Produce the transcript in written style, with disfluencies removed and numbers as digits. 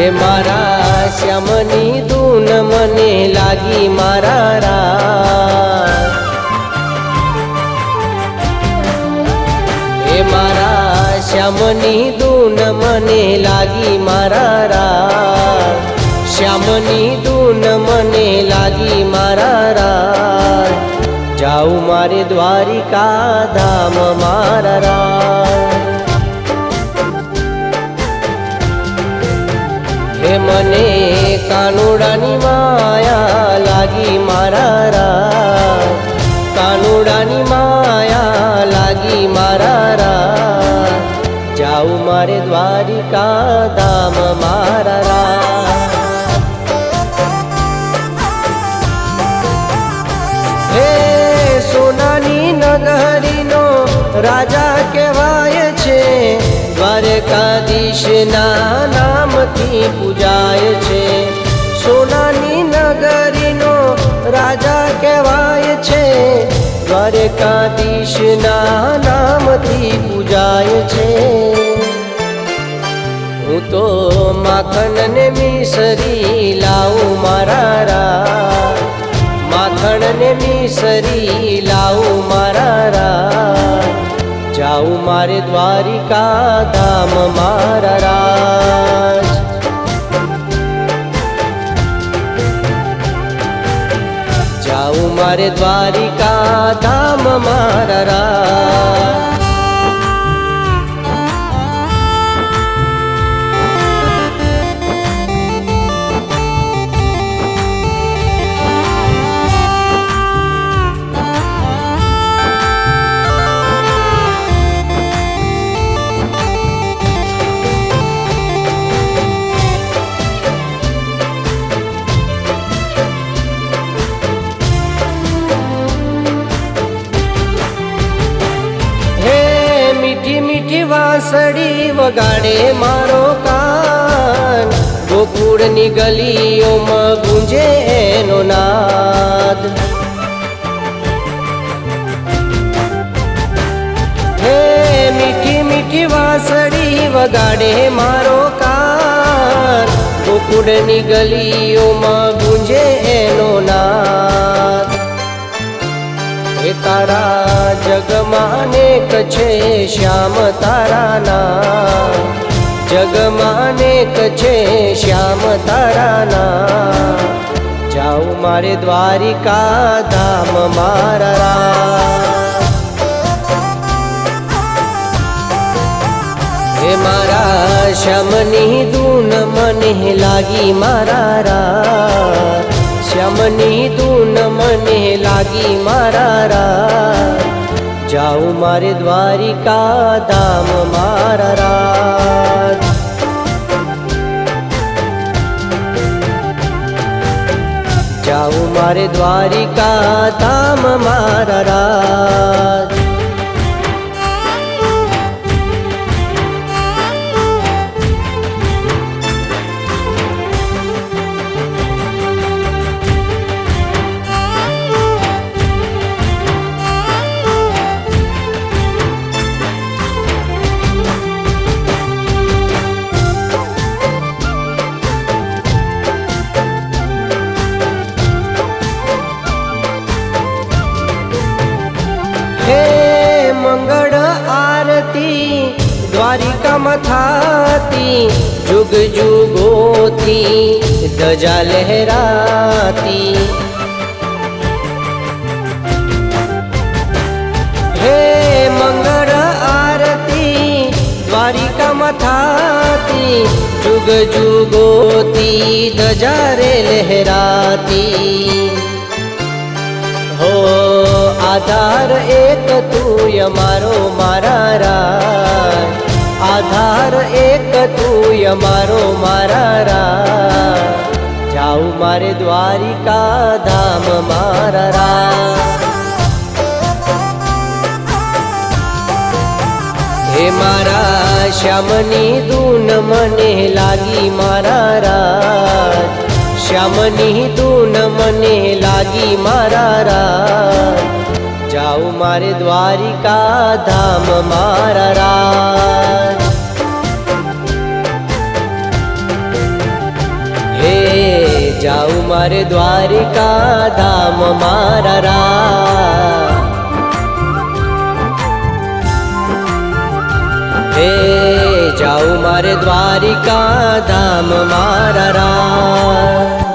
हे मारा श्यामनी धून मने लागी मारा राज। हे मारा श्यामनी धून मने लागी मारा राज। श्यामनी धून मने लागी मारा राज। जाऊ मारे द्वारिका धाम मारा राज। हे मने कानुडानी माया लागी मारा राज। कानुडानी माया लागी मारा राज। जाऊ मारे द्वारिका धाम मारा राज। हे सोनानी नगरीनो राजा कहेवाय छे। द्वारकाधीश ना नामथी पूजाय छे। सोनानी नगरीनो राजा कहेवाय छे। द्वारकाधीश ना नामथी पूजाय छे। हूँ तो माखन ने मिसरी लाऊं मारा राज। माखन ने मिसरी लाऊं मारा राज। जाऊ मारे द्वारिका धाम मारा राज। जाऊ मारे द्वारिका धाम मारा राज। मीठी वासड़ी वगाड़े मारो कान। गोकुळनी गलीओमां गूंजे एनो नाद। हे मीठी मीठी वासड़ी वगाड़े मारो कान। गोकुळनी गलीओमां गूंजे एनो नाद। हे तारा जगमानेक छे श्याम तारा नाम। जगमानेक छे श्याम तारा नाम। जाऊ मारे द्वारिका धाम मारा राज। हे मारा श्यामनी धून मने लागी मारा राज। श्यामनी धून मने लागी मारा राज। जाऊ मारे द्वारिका धाम मारा राज। जाऊ मारे द्वारिका धाम मारा राज। हे मंगल आरती द्वारिका मथाती। जुग जुगोती ध्वजा लहराती। हे मंगल आरती द्वारिका मथाती। जुग जुगोती ध्वजा रे लहराती। हो आधार एक तूय मारो मारा राज। आधार एक तूय मारो मारा राज। जाऊ मारे द्वारिका धाम मारा राज। हे मारा श्यामनी धून मने लागी मारा राज। श्यामनी धून मने लागी मारा राज। जाऊ मारे द्वारिका धाम मारा राज। મારે દ્વારિકા ધામ મારા રા હે જાઉં મારે દ્વારિકા ધામ મારા રા